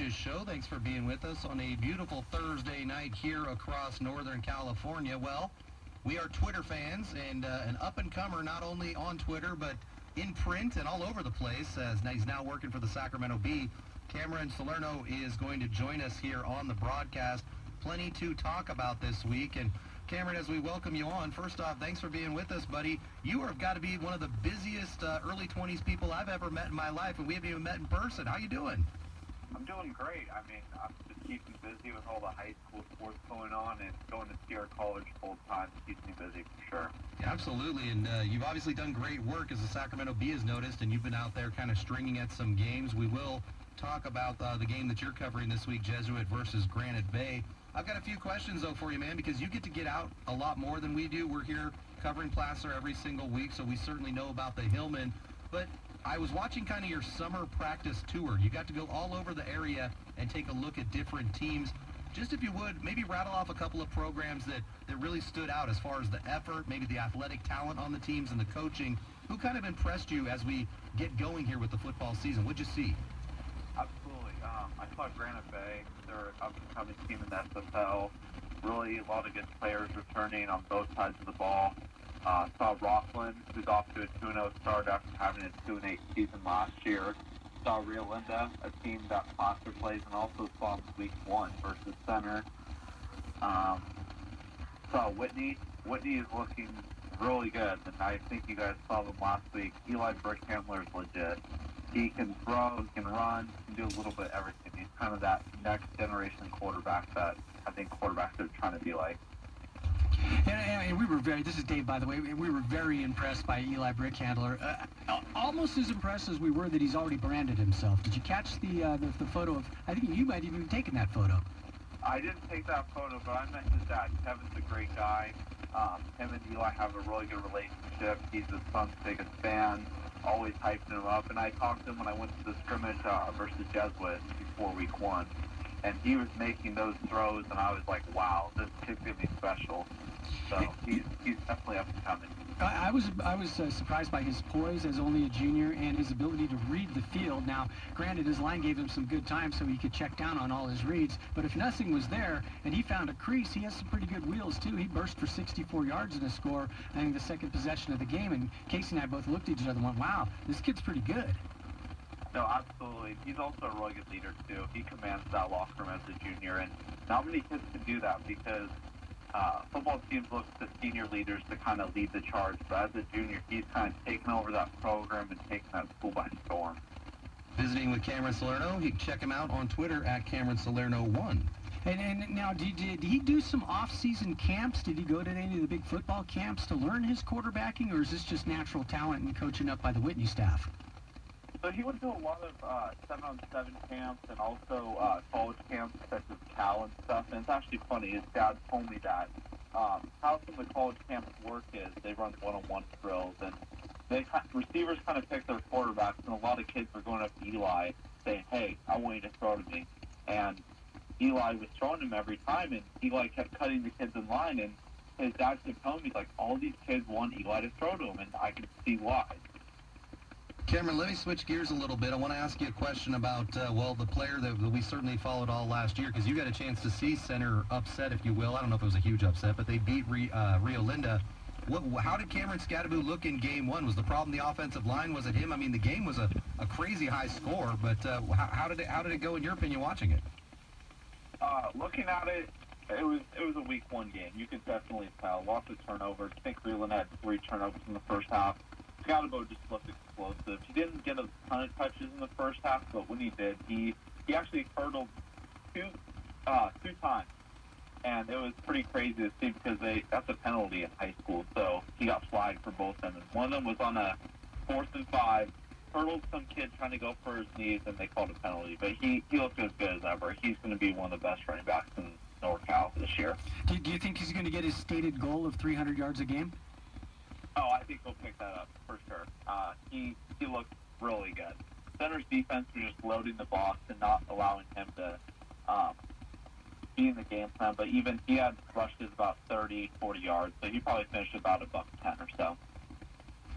Coach's Show. Thanks for being with us on a beautiful Thursday night here across Northern California. Well, we are Twitter fans and an up-and-comer not only on Twitter but in print and all over the place as he's now working for the Sacramento Bee. Cameron Salerno is going to join us here on the broadcast. Plenty to talk about this week. And Cameron, as we welcome you on, first off, thanks for being with us, buddy. You have got to be one of the busiest early 20s people I've ever met in my life, and we haven't even met in person. How you doing? I'm doing great. I mean, I'm just keeping busy with all the high school sports going on, and going to see our college full time keeps me busy for sure. Yeah, absolutely, and you've obviously done great work, as the Sacramento Bee has noticed, and you've been out there kind of stringing at some games. We will talk about the game that you're covering this week, Jesuit versus Granite Bay. I've got a few questions, though, for you, man, because you get to get out a lot more than we do. We're here covering Placer every single week, so we certainly know about the Hillman. But I was watching kind of your summer practice tour. You got to go all over the area and take a look at different teams. Just if you would, maybe rattle off a couple of programs that really stood out as far as the effort, maybe the athletic talent on the teams and the coaching. Who kind of impressed you as we get going here with the football season? What'd you see? Absolutely. I saw Granite Bay. They're an up-and-coming team in the SFL. Really a lot of good players returning on both sides of the ball. Saw Rockland, who's off to a 2-0 start after having a 2-8 season last year. Saw Rio Linda, a team that Placer plays, and also saw week 1 versus Center. Saw Whitney. Whitney is looking really good, and I think you guys saw them last week. Eli Brickhandler is legit. He can throw, he can run, he can do a little bit of everything. He's kind of that next generation quarterback that I think quarterbacks are trying to be like. And we were this is Dave, by the way, we were very impressed by Eli Brickhandler. Almost as impressed as we were that he's already branded himself. Did you catch the photo of, I think you might even have taken that photo. I didn't take that photo, but I met his dad. Kevin's a great guy. Him and Eli have a really good relationship. He's his son's biggest fan, always hyping him up. And I talked to him when I went to the scrimmage versus Jesuit before week 1. And he was making those throws, and I was like, wow, this kid's going to be special. So he's definitely up and coming. I was surprised by his poise as only a junior and his ability to read the field. Now, granted, his line gave him some good time so he could check down on all his reads, but if nothing was there and he found a crease, he has some pretty good wheels, too. He burst for 64 yards in a score, I think, the second possession of the game, and Casey and I both looked at each other and went, wow, this kid's pretty good. No, absolutely. He's also a really good leader, too. He commands that locker room as a junior, and not many kids can do that because football teams look to senior leaders to kind of lead the charge, but as a junior, he's kind of taken over that program and taken that school by storm. Visiting with Cameron Salerno, you can check him out on Twitter at Cameron Salerno1. And now, did he do some off-season camps? Did he go to any of the big football camps to learn his quarterbacking, or is this just natural talent and coaching up by the Whitney staff? So he went to a lot of 7-on-7 camps and also college camps such as Cal and stuff. And it's actually funny. His dad told me that how some of the college camps work is they run one-on-one drills, and receivers kind of pick their quarterbacks, and a lot of kids are going up to Eli saying, hey, I want you to throw to me. And Eli was throwing him every time, and Eli kept cutting the kids in line, and his dad kept telling me, like, all these kids want Eli to throw to him, and I could see why. Cameron, let me switch gears a little bit. I want to ask you a question about, the player that we certainly followed all last year, because you got a chance to see Center upset, if you will. I don't know if it was a huge upset, but they beat Rio Linda. How did Cameron Scadaboo look in Game 1? Was the problem the offensive line? Was it him? I mean, the game was a crazy high score, but how did it go, in your opinion, watching it? Looking at it, it was a week 1 game. You could definitely tell. Lots of turnovers. I think Rio Linda had 3 turnovers in the first half. Scadaboo just looked explosive. He didn't get a ton of touches in the first half, but when he did, he actually hurdled two times. And it was pretty crazy to see because that's a penalty in high school, so he got flagged for both of them. And one of them was on a 4th and 5, hurdled some kid trying to go for his knees, and they called a penalty. But he looked as good as ever. He's going to be one of the best running backs in NorCal this year. Do you think he's going to get his stated goal of 300 yards a game? Oh, I think he'll pick that up for sure. He looked really good. Center's defense was just loading the box and not allowing him to be in the game plan. But even he had rushes about 30, 40 yards, so he probably finished about $110 or so.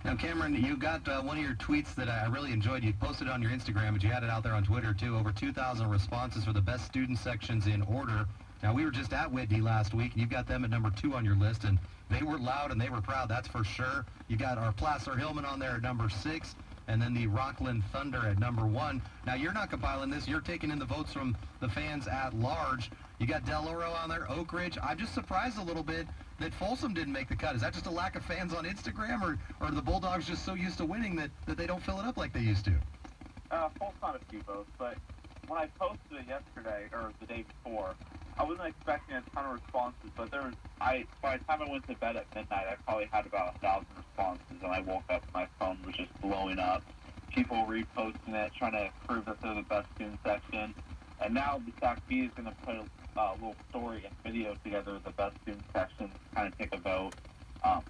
Now, Cameron, you got one of your tweets that I really enjoyed. You posted it on your Instagram, but you had it out there on Twitter, too. Over 2,000 responses for the best student sections in order. Now, we were just at Whitney last week, and you got them at number 2 on your list, and they were loud and they were proud, that's for sure. You got our Placer Hillman on there at number 6, and then the Rockland Thunder at number 1. Now, you're not compiling this. You're taking in the votes from the fans at large. You got Del Oro on there, Oak Ridge. I'm just surprised a little bit that Folsom didn't make the cut. Is that just a lack of fans on Instagram, or are the Bulldogs just so used to winning that they don't fill it up like they used to? Folsom got a few votes, but when I posted it yesterday, or the day before, I wasn't expecting a ton of responses, but by the time I went to bed at midnight, I probably had about 1,000 responses, and I woke up and my phone was just blowing up. People reposting it, trying to prove that they're the best student section. And now the Sac B is going to put a little story and video together of the best student section to kind of take a vote.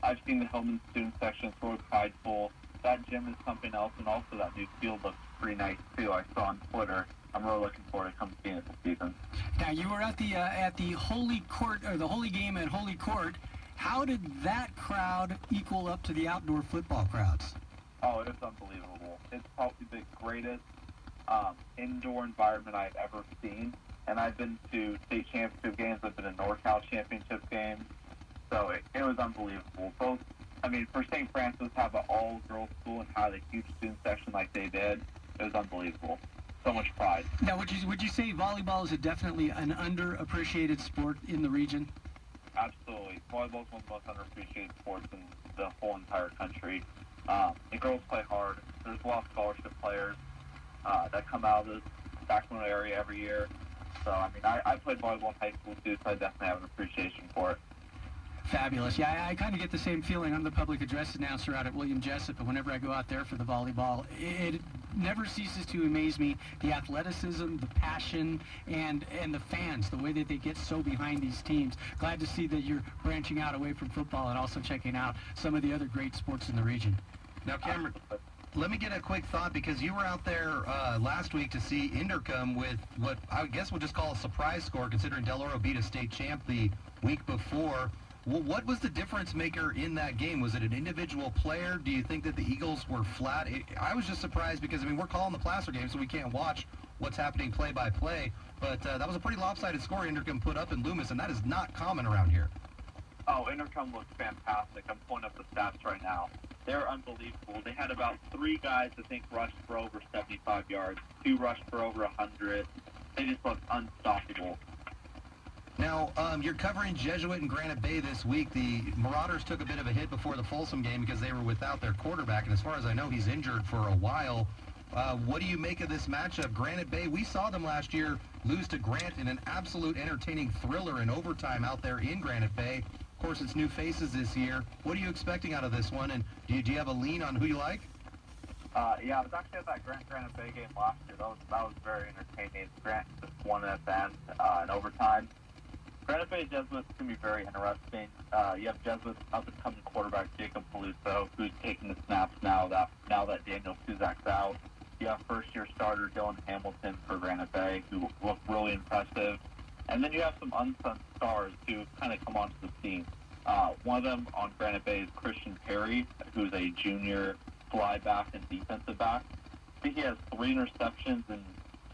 I've seen the Hillman student section, it's really prideful. That gym is something else, and also that new field looks pretty nice too. I saw on Twitter. I'm really looking forward to coming seeing it this season. Now, you were at the Holy Court, or the Holy Game at Holy Court. How did that crowd equal up to the outdoor football crowds? Oh, it was unbelievable. It's probably the greatest indoor environment I've ever seen. And I've been to state championship games. I've been to NorCal championship games. So it was unbelievable. For St. Francis to have an all-girls school and have a huge student section like they did, it was unbelievable. So much pride. Now, would you say volleyball is definitely an underappreciated sport in the region? Absolutely. Volleyball is one of the most underappreciated sports in the whole entire country. The girls play hard. There's a lot of scholarship players that come out of the Sacramento area every year. So, I played volleyball in high school, too, so I definitely have an appreciation for it. Fabulous. Yeah, I kind of get the same feeling. I'm the public address announcer out at William Jessup, but whenever I go out there for the volleyball, it never ceases to amaze me, the athleticism, the passion, and the fans, the way that they get so behind these teams. Glad to see that you're branching out away from football and also checking out some of the other great sports in the region. Now, Cameron, let me get a quick thought, because you were out there last week to see Inderkum with what I guess we'll just call a surprise score, considering Del Oro beat a state champ the week before. Well, what was the difference maker in that game? Was it an individual player? Do you think that the Eagles were flat? I was just surprised because, we're calling the Placer game, so we can't watch what's happening play by play. But that was a pretty lopsided score Inderkum put up in Loomis, and that is not common around here. Oh, Inderkum looks fantastic. I'm pulling up the stats right now. They're unbelievable. They had about 3 guys, I think, rushed for over 75 yards, 2 rushed for over 100. They just look unstoppable. Now, you're covering Jesuit and Granite Bay this week. The Marauders took a bit of a hit before the Folsom game because they were without their quarterback, and as far as I know, he's injured for a while. What do you make of this matchup? Granite Bay, we saw them last year lose to Grant in an absolute entertaining thriller in overtime out there in Granite Bay. Of course, it's new faces this year. What are you expecting out of this one, and do you have a lean on who you like? Yeah, I was actually at that Granite Bay game last year. That was very entertaining. Grant just won at the end in overtime. Granite Bay Jesuits going to be very interesting. You have Jesuits up-and-coming quarterback Jacob Peluso, who's taking the snaps now that Daniel Suzak's out. You have first-year starter Dylan Hamilton for Granite Bay, who looked really impressive. And then you have some unsung stars who kind of come onto the scene. One of them on Granite Bay is Christian Perry, who's a junior fly back and defensive back. I think he has 3 interceptions and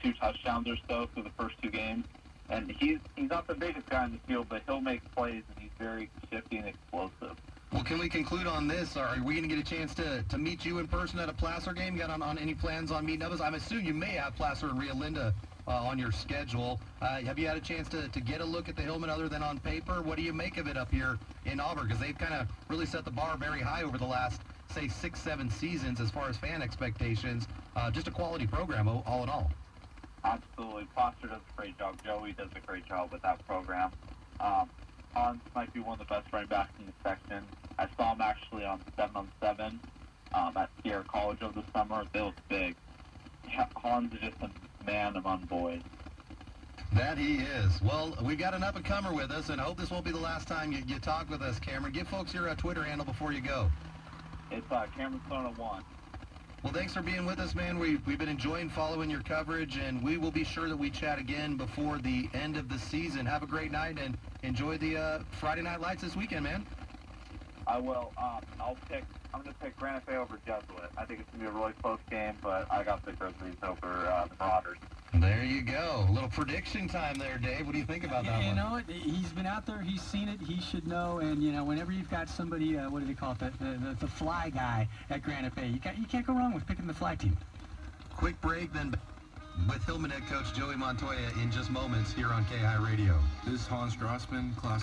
2 touchdowns or so through the first 2 games. And he's not the biggest guy in the field, but he'll make plays, and he's very shifty and explosive. Well, can we conclude on this? Are we going to get a chance to meet you in person at a Placer game? You got on any plans on meeting us? I'm assuming you may have Placer and Rio Linda on your schedule. Have you had a chance to get a look at the Hillman other than on paper? What do you make of it up here in Auburn? Because they've kind of really set the bar very high over the last, say, 6-7 seasons as far as fan expectations. Just a quality program all in all. Absolutely. Foster does a great job. Joey does a great job with that program. Hans might be one of the best running backs in the section. I saw him actually on 7-on-7 at Sierra College over the summer. They look big. Hans is just a man among boys. That he is. Well, we got an up-and-comer with us, and I hope this won't be the last time you talk with us, Cameron. Give folks your Twitter handle before you go. It's Cameron Stone 1. Well, thanks for being with us, man. We've been enjoying following your coverage, and we will be sure that we chat again before the end of the season. Have a great night, and enjoy the Friday Night Lights this weekend, man. I will. I'm going to pick Granite Bay over Jesuit. I think it's going to be a really close game, but I got the Grizzlies over the Marauders. There you go. A little prediction time there, Dave. What do you think about that one? You know, he's been out there, he's seen it, he should know. And you know, whenever you've got somebody, what do they call it, the fly guy at Granite Bay, you can't go wrong with picking the fly team. Quick break, then with Hillman head coach Joey Montoya in just moments here on Kahi Radio. This is Hans Grossman, class